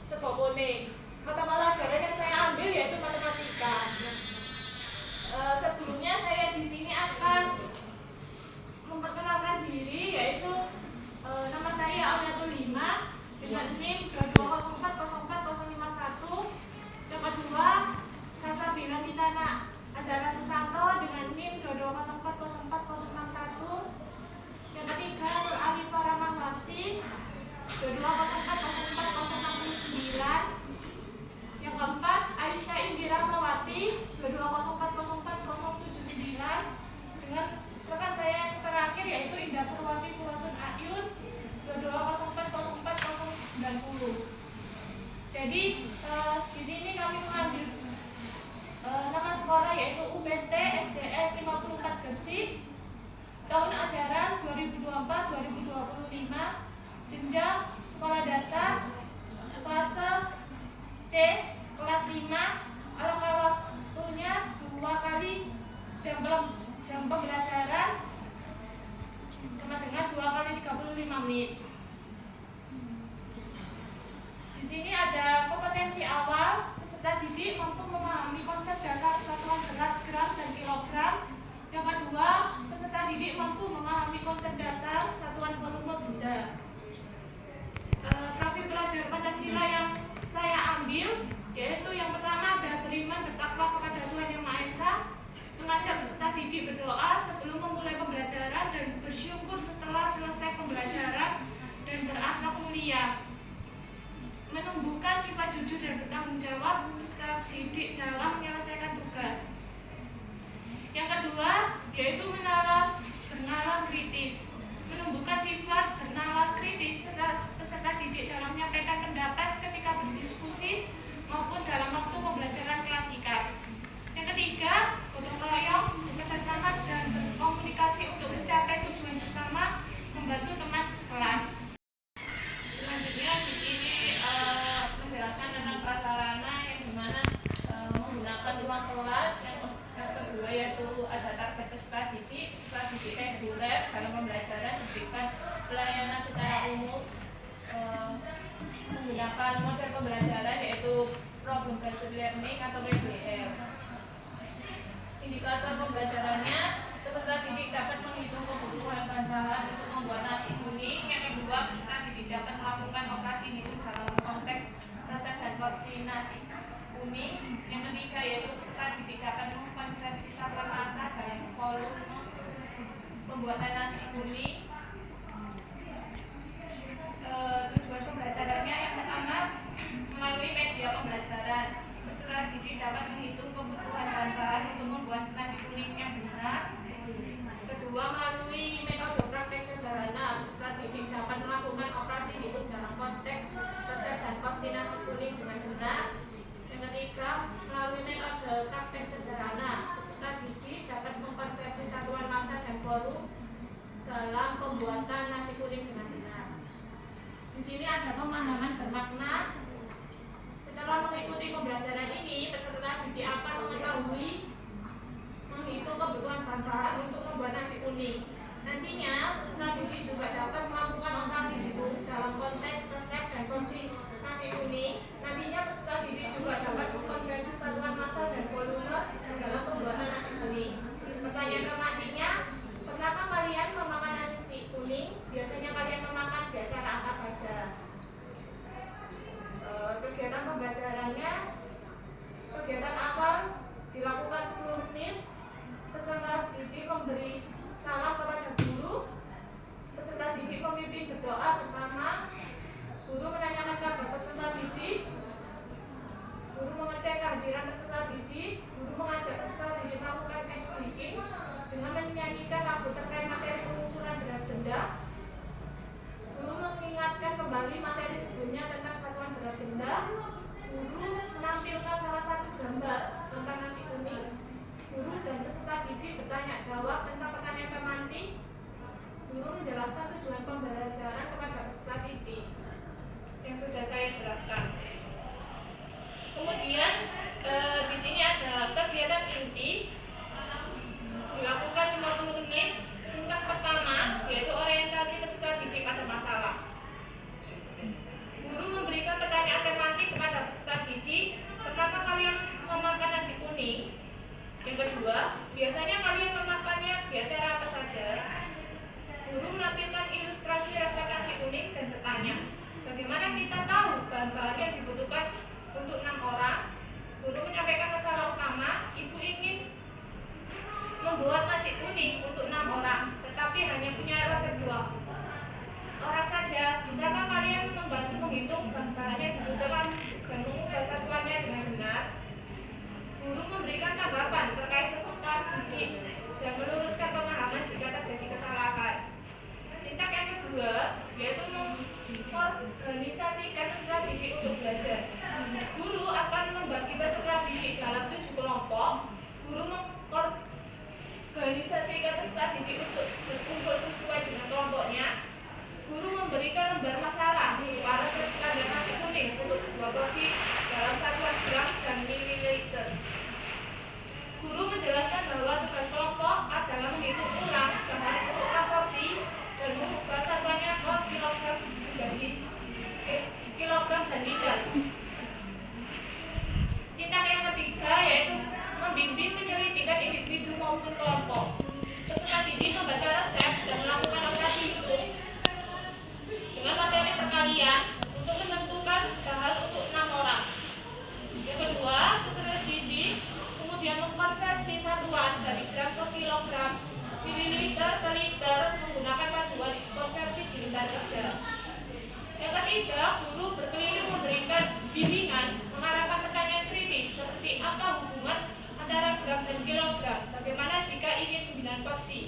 Sekopone. Mata pelajaran yang saya ambil yaitu matematika. Sebelumnya saya di sini akan memperkenalkan diri, yaitu nama saya Auliatul Hima dengan NIM 220404051. Yang kedua, Salsabila Citana Azhara Susanto dengan NIM 220404061. Yang ketiga, Nur Alifah Rahmawati 220404069. Yang keempat, Aisyah Indira Mawati 220404079 dengan rekan saya yang terakhir yaitu Indah Purwati Puratun Ayun 220404090. Jadi di sini kami mengambil nama sekolah yaitu UPT SDN 54 Gresik, tahun ajaran 2024-2025, jenjang sekolah dasar kelas C kelas 5. Alangkah waktunya 2 kali jam pembelajaran sama dengan 2 kali 35 menit. Di sini ada kompetensi awal. Peserta didik mampu memahami konsep dasar satuan berat, gram, dan kilogram. Yang kedua, peserta didik mampu memahami konsep dasar satuan volume benda. Profil pelajar Pancasila yang saya ambil yaitu yang pertama ada beriman bertakwa kepada Tuhan Yang Maha Esa, mengajak peserta didik berdoa sebelum memulai pembelajaran dan bersyukur setelah selesai pembelajaran, dan berakhlak mulia, menumbuhkan sifat jujur dan bertanggung jawab peserta didik dalam menyelesaikan tugas. Yang kedua yaitu bernalar kritis, menumbuhkan sifat bernalar kritis peserta didik dalam menyampaikan pendapat ketika berdiskusi maupun dalam waktu pembelajaran klasikal. Yang ketiga, gotong royong, bekerjasama dan berkomunikasi untuk mencapai tujuan bersama, membantu teman sekelas. Selanjutnya di sini menjelaskan tentang prasarana yang dimana menggunakan ruang kelas. Yang kedua yaitu ada target peserta didik reguler dalam pembelajaran diberikan pelayanan secara umum menggunakan model pembelajaran yaitu problem based learning atau PBL. Indikator pembelajarannya, peserta didik dapat menghitung kebutuhan bahan untuk membuat nasi kuning. Yang kedua, peserta didik dapat melakukan operasi hitung dalam konteks resep dan porsi nasi kuning. Yang ketiga yaitu peserta didik dapat mengkonversi satuan massa dan volume pembuatan nasi kuning. Tujuan pembelajarannya yang pertama, melalui media pembelajaran peserta didik dapat menghitung kebutuhan bahan untuk membuat nasi kuning yang benar. Kedua, melalui metode praktek sederhana peserta didik dapat melakukan operasi hitung dalam konteks resep dan porsi nasi kuning dengan benar. Yang ketiga, melalui metode praktek sederhana peserta didik dapat mengkonversi satuan massa dan volume dalam pembuatan nasi kuning dengan benar. Di sini ada pemahaman bermakna. Setelah mengikuti pembelajaran ini, peserta didik akan mengetahui menghitung kebutuhan bahan untuk membuat nasi kuning. Nantinya, peserta didik juga dapat melakukan operasi hitung dalam konteks resep dan porsi nasi kuning. Nantinya, peserta didik juga dapat mengkonversi satuan massa dan volume dalam pembuatan nasi kuning. Pertanyaan pemantiknya, pernahkah kalian memakan nasi kuning? Biasanya kalian memakan di acara apa saja? Kegiatan pembelajarannya, kegiatan awal dilakukan 10 menit. Peserta didik memberi salam kepada guru. Peserta didik memimpin berdoa bersama. Guru menanyakan kabar peserta didik. Guru mengecek kehadiran peserta didik. Guru mengajak peserta didik melakukan ice breaking dengan menyanyikan lagu terkait materi pengukuran berat benda. Guru mengingatkan kembali materi sebelumnya tentang satuan berat benda. Guru menampilkan salah satu gambar tentang nasi kuning. Guru dan peserta didik bertanya jawab tentang pertanyaan pemantik. Guru menjelaskan tujuan pembelajaran kepada peserta didik yang sudah saya jelaskan. Kemudian di sini ada kegiatan inti dilakukan 50 menit. Tingkat pertama yaitu orientasi peserta didik pada masalah. Guru memberikan pertanyaan tematik yaitu mengorganisasikan peserta didik untuk belajar. Guru akan membagi peserta didik dalam 7 kelompok. Guru mengorganisasikan peserta didik untuk berkumpul sesuai dengan kelompoknya. Guru memberikan lembar masalah berupa resep standar nasi kuning untuk 2 porsi dalam satuan gram dan mililiter. Guru menjelaskan bahwa tugas kelompok adalah menghitung ulang bahan untuk porsi dan mengubah satuannya ke kilogram menjadi kilogram dan liter. Tindak yang ketiga yaitu membimbing penyelidikan individu maupun kelompok. Peserta didik membaca resep dan melakukan operasi hitung dengan materi perkalian untuk menentukan bahan untuk 6 orang. Yang kedua, peserta didik kemudian mengkonversi satuan dari gram ke kilogram, mililiter ke liter menggunakan panduan konversi di lembar kerja. Yang ketiga, guru berkeliling memberikan bimbingan, mengarahkan pertanyaan kritis seperti apa hubungan antara gram dan kilogram, bagaimana jika ingin 9 porsi.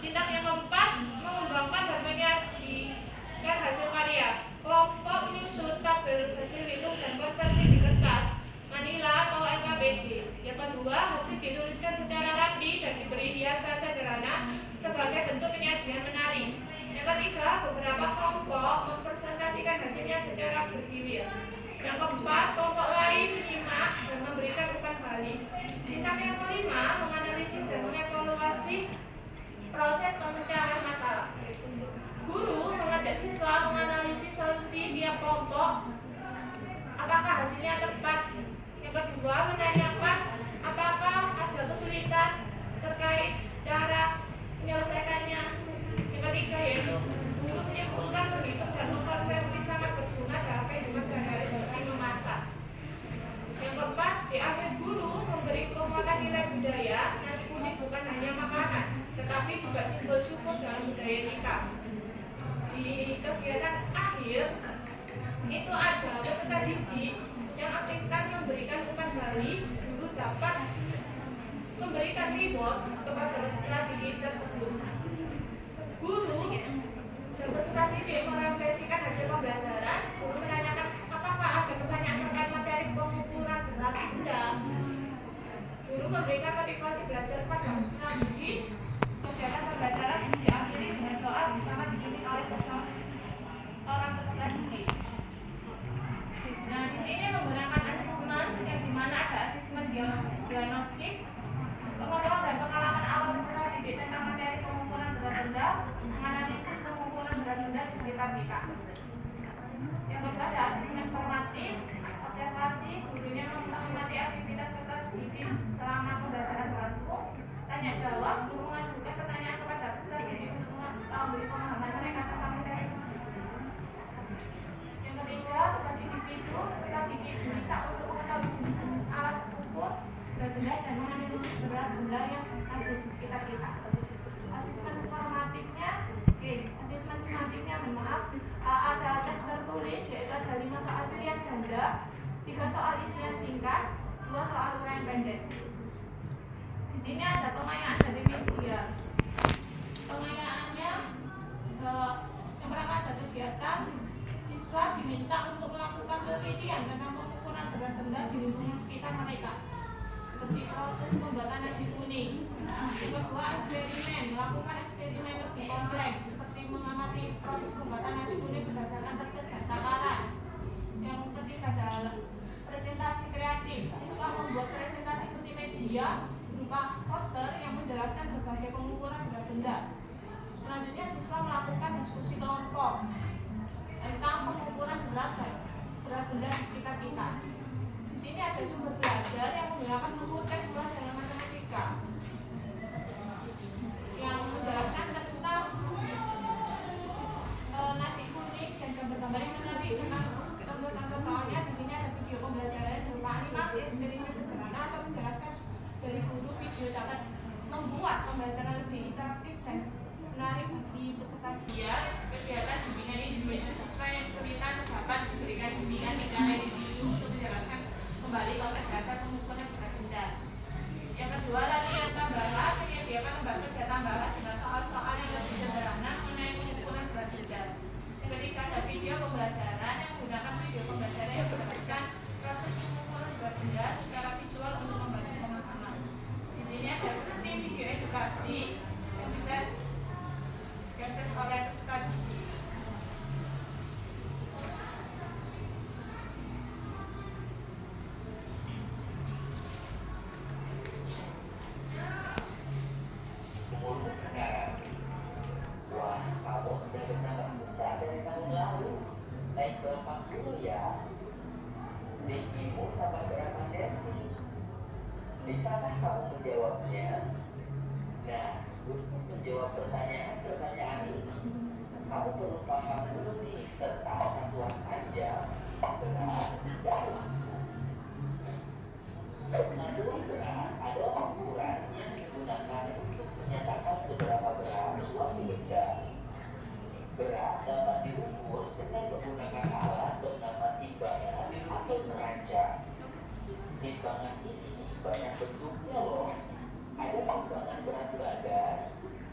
Tindak yang keempat, mengembangkan dan menyajikan hasil karya. Kelompok menyusun tabel hasil hitung dan konversi di kertas Manila atau NKBD. Yang kedua, hasil dituliskan secara rapi dan diberi hiasan sederhana sebagai bentuk penyajian menarik. Yang ketiga, beberapa kelompok mempresentasikan hasilnya secara bergilir. Yang keempat, kelompok lain menyimak dan memberikan umpan balik. Tindak yang kelima, menganalisis dan mengevaluasi proses pemecahan masalah. Guru mengajak siswa menganalisis solusi tiap kelompok, apakah hasilnya tepat. Yang kedua, menanyakan apakah ada kesulitan terkait cara menyelesaikannya. Yang ketiga yaitu guru menyimpulkan, menghitung dan mengkonversi sangat berguna dalam kehidupan sehari-hari seperti memasak. Yang keempat, di akhir guru memberi penguatan nilai budaya. Nasi kuning bukan hanya makanan, tetapi juga simbol syukur dalam budaya kita. Di kegiatan akhir itu ada peserta didik yang aktifkan memberikan umpan balik. Guru dapat memberikan reward kepada peserta didik tersebut. Guru dan peserta didik merefleksikan hasil pembelajaran. Guru menanyakan apakah ada pertanyaan terkait materi pengukuran berat benda. Guru memberikan motivasi belajar pada peserta didik. Kegiatan pembelajaran diakhiri dengan doa bersama dipimpin oleh seorang peserta didik. Nah, di sini menggunakan asesmen yang dimana ada asesmen diagnostik, pengetahuan dan pengalaman awal peserta didik tentang materi pengukuran berat benda, menganalisis pengukuran berat benda di sekitar kita. Yang kedua ada asesmen formatif, observasi, gurunya mengamati aktivitas peserta didik selama pembelajaran berlangsung. Tanya jawab, guru mengajukan pertanyaan kepada peserta didik untuk mengetahui pemahaman mereka tentang materi. Yang ketiga, tugas individu, peserta didik diminta untuk mengetahui jenis-jenis alat ukur berat benda dan menganalisis berat benda yang ada di sekitar kita. Asesmen formatifnya, asesmen sumatifnya, ada tes tertulis yaitu ada 5 soal pilihan ganda, 3 soal isian singkat, 2 soal uraian pendek. Di sini ada pengayaan dari media. Pengayaannya yang pertama ada kegiatan siswa diminta untuk melakukan penelitian tentang pengukuran berat benda di lingkungan sekitar mereka, seperti proses pembuatan nasi kuning. Yang kedua, eksperimen, melakukan eksperimen lebih kompleks seperti mengamati proses pembuatan nasi kuning berdasarkan resep dan takaran. Yang ketiga adalah presentasi kreatif. Siswa membuat presentasi multimedia berupa poster yang menjelaskan berbagai pengukuran berat benda. Selanjutnya siswa melakukan diskusi kelompok tentang pengukuran berat benda di sekitar kita. Di sini ada sumber belajar yang menggunakan buku teks pelajaran matematika yang menjelaskan tentang nasi kuning dan gambar-gambar yang menarik tentang contoh-contoh soalnya. Di sini ada video pembelajaran berupa animasi, eksperimen sederhana atau menjelaskan dari guru. Video dapat membuat pembelajaran lebih interaktif dan menarik bagi peserta. Kegiatan bimbingan individu siswa yang kesulitan dapat diberikan bimbingan secara individu untuk menjelaskan kembali konsep dasar pengukuran berat benda. Yang kedua, latihan tambahan, menyediakan lembar kerja tambahan dengan soal-soal yang lebih sederhana mengenai pengukuran berat benda. Naik berapa kilo ya? Tinggimu tambah berapa senti? Bisakah kamu menjawabnya? Nah, untuk menjawab pertanyaan-pertanyaan ini, kamu perlu paham dulu nih tentang satuan panjang, berat, dan waktu. Satuan berat adalah ukuran yang digunakan untuk menyatakan seberapa berat suatu benda. Berat dapat diukur dengan menggunakan alat bernama timbangan atau neraca. Timbangan ini banyak bentuknya loh. Ada timbangan berat badan,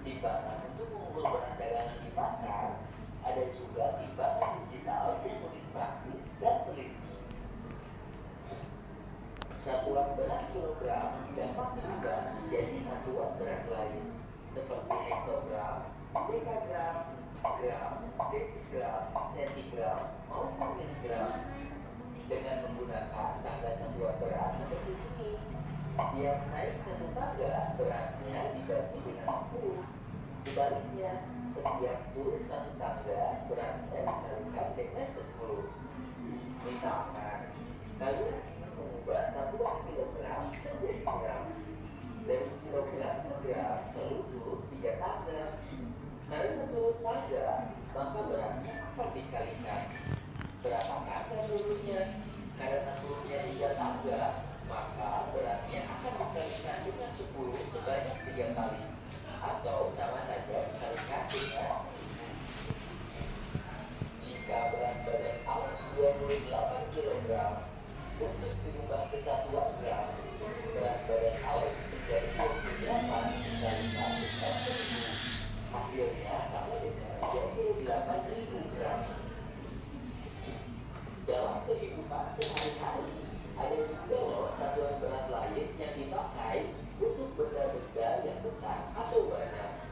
timbangan untuk mengukur berat dagangan di pasar, ada juga timbangan digital yang lebih praktis dan teliti. Satuan berat kilogram dapat diubah menjadi satuan berat lain seperti hektogram, dekagram, gram, desigram, sentigram, maupun miligram. Dengan menggunakan tangga satuan berat seperti ini, tiap naik satu tangga beratnya dibagi dengan 10. Sebaliknya, setiap turun satu tangga beratnya dikalikan dengan 10. Misalkan, kalian ingin mengubah satuan kilogram menjadi gram. Dari kilogram ke gram perlu turun 3 tangga. Karena turun tangga, maka beratnya akan dikalikan. Berapa tangga turunnya? Karena turunnya 3 tangga, maka beratnya akan dikalikan dengan 10 sebanyak 3 kali, atau sama saja dikalikan dengan 1000. Jika berat badan Alex 28 kg, untuk diubah ke satuan gram, berat badan Alex menjadi 28 dikalikan dengan 1000. Hasilnya sama dengan 28.000 gram. Dalam kehidupan sehari-hari, ada juga loh satuan berat lain yang dipakai untuk benda-benda yang besar atau banyak.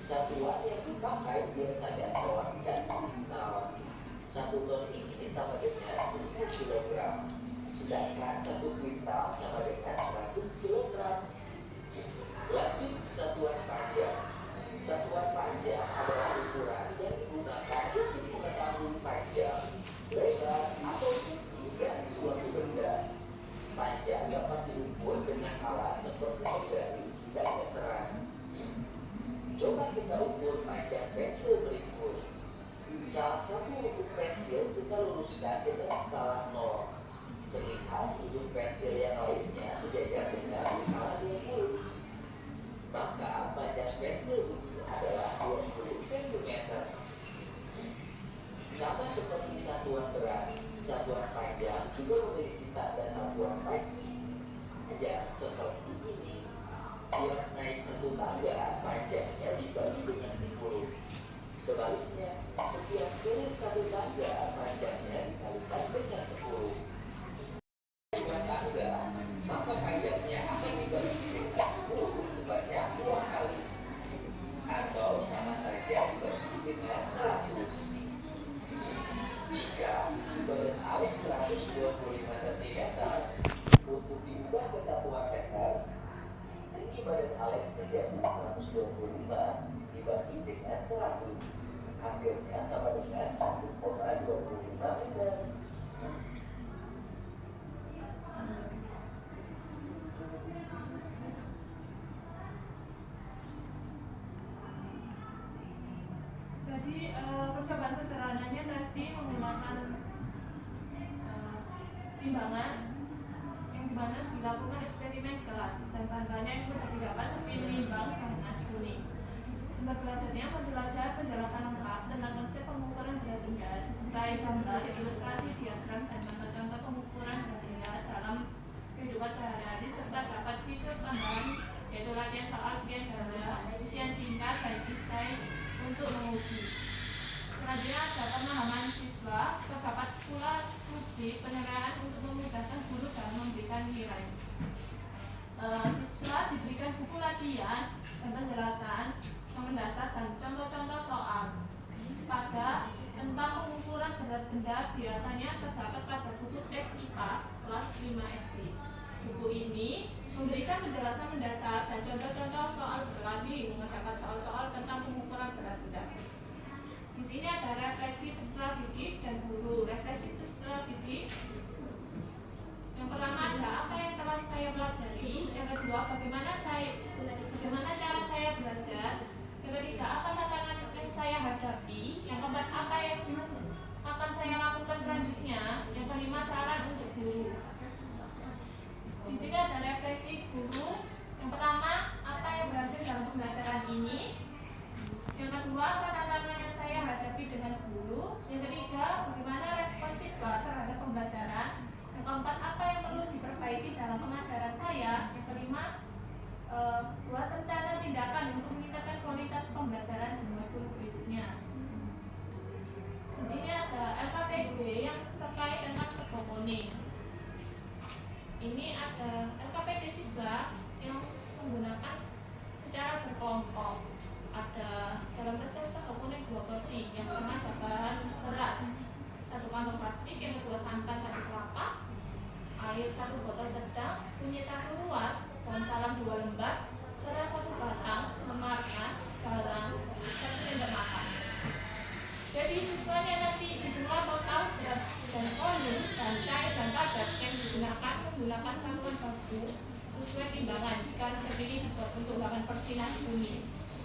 Satuan yang dipakai biasanya ton dan kuintal. 1 ton ini sama dengan 1000 kg, sedangkan 1 kuintal sama dengan 100 kg. Lanjut ke satuan panjang. Satuan panjang adalah ukuran yang digunakan untuk mengetahui panjang, lebar, atau tinggi dari suatu benda. Panjang dapat diukur dengan alat seperti garis dan meteran. Coba kita ukur panjang pensil berikut. Salah satu ujung pensil kita luruskan dengan skala 0. Terlihat ujung pensil yang lainnya sejajar dengan skala 20. Maka panjang pensil ini adalah 20 cm. Sama seperti satuan berat, satuan panjang juga memiliki tanda satuan panjang seperti ini. Tiap naik 1 tangga, panjangnya dibagi dengan 10. Sebaliknya, setiap turun 1 tangga, panjangnya dikalikan dengan 10. 2 tangga, maka panjangnya akan dibagi dengan 10 sebanyak 2 kali, atau sama saja dibagi dengan 100. Jika badan Alex 125 cm, untuk diubah ke satuan meter, tinggi badan Alex menjadi 125 dibagi dengan 100. Hasilnya sama dengan 1,25 meter. Jadi percobaan sederhananya tadi menggunakan timbangan yang dimana dilakukan eksperimen di kelas dan bahan-bahannya yang sudah didapat seperti menimbang dan nasi kuning. Sumber belajarnya menjelajah penjelasan lengkap tentang konsep pengukuran berat benda disertai gambar, ilustrasi, diagram, dan contoh-contoh pengukuran berat benda dalam kehidupan sehari-hari serta dapat fitur tambahan yaitu latihan soal bian dada, isian singkat, dan desain untuk menguji. Selanjutnya ada pemahaman siswa, terdapat pula studi penilaian untuk memudahkan guru dalam memberikan nilai. Siswa diberikan buku latihan dan penjelasan yang mendasar dan contoh-contoh soal pada tentang pengukuran berat benda biasanya terdapat pada buku teks IPAS kelas 5 SD. Buku ini memberikan penjelasan mendasar dan contoh-contoh soal berlatih mengerjakan soal-soal tentang pengukuran berat benda. Di sini ada refleksi refleksi peserta didik dan guru. Refleksi peserta didik yang pertama ada apa yang telah saya pelajari. Yang kedua, bagaimana cara saya belajar. Yang ketiga, apa tantangan yang saya hadapi. Yang keempat, apa yang akan saya lakukan selanjutnya. Yang kelima, saran untuk guru. Di sini ada refleksi guru. Yang pertama, apa yang berhasil dalam pembelajaran ini. Yang kedua, apa tantangan yang saya hadapi dengan guru. Yang ketiga, bagaimana respon siswa terhadap pembelajaran. Yang keempat, apa yang perlu diperbaiki dalam pengajaran saya. Yang kelima, buat rencana tindakan untuk meningkatkan kualitas pembelajaran di matkul berikutnya. Di sini ada LKPD yang terkait dengan Scoponing. Ini ada LKPD siswa yang menggunakan secara berkelompok. Ada dalam resep Scoponing 2 porsi. Yang pertama ada bahan beras 1 kantong plastik, yang kedua santan 1 kelapa, air 1 botol sedang, kunyit 1 luas, daun salam 2 lembar, serai 1 batang, lemaknya, garam 1 sendok makan. Jadi siswanya nanti diberi total berat dan volume dan cair dan padat yang digunakan menggunakan satuan baku sesuai timbangan. Jika resep ini dibuat untuk bahan porsi nasi kuning.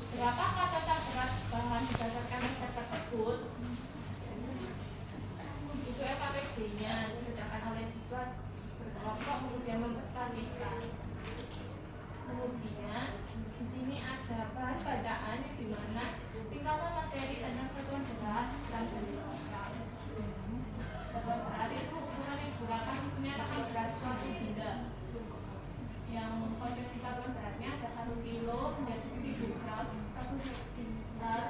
Berapakah total berat bahan berdasarkan resep tersebut? Itu LKPD-nya dikerjakan oleh siswa berkelompok kemudian mempresentasikan. Kemudian di sini ada bahan bacaan yang dimana ringkasan materi tentang satuan berat dan kilogram. Satuan berat itu ukuran yang digunakan untuk menyatakan berat suatu benda. Yang konversi satuan beratnya ada 1 kilo menjadi 1000 gram, 1 liter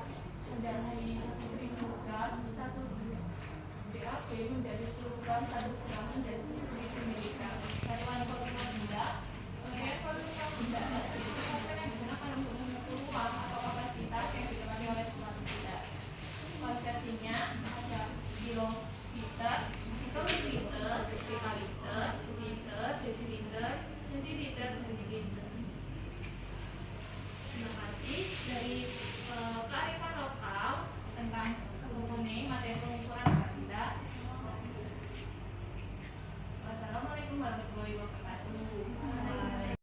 menjadi 1000 gram, 1 BAB menjadi 10 gram, 1 gram menjadi 1000 miligram. Satuan volume benda, penilaian volume benda itu komponen yang digunakan untuk mengukur ruang atau kapasitas yang ditemani oleh suatu benda. Konversinya ada kiloliter, mikroliter, dekaliter, liter, desiliter, sentiliter, dan mililiter. Terima kasih dari kearifan lokal tentang Scoponing materi pengukuran berat benda. Wassalamualaikum warahmatullahi wabarakatuh.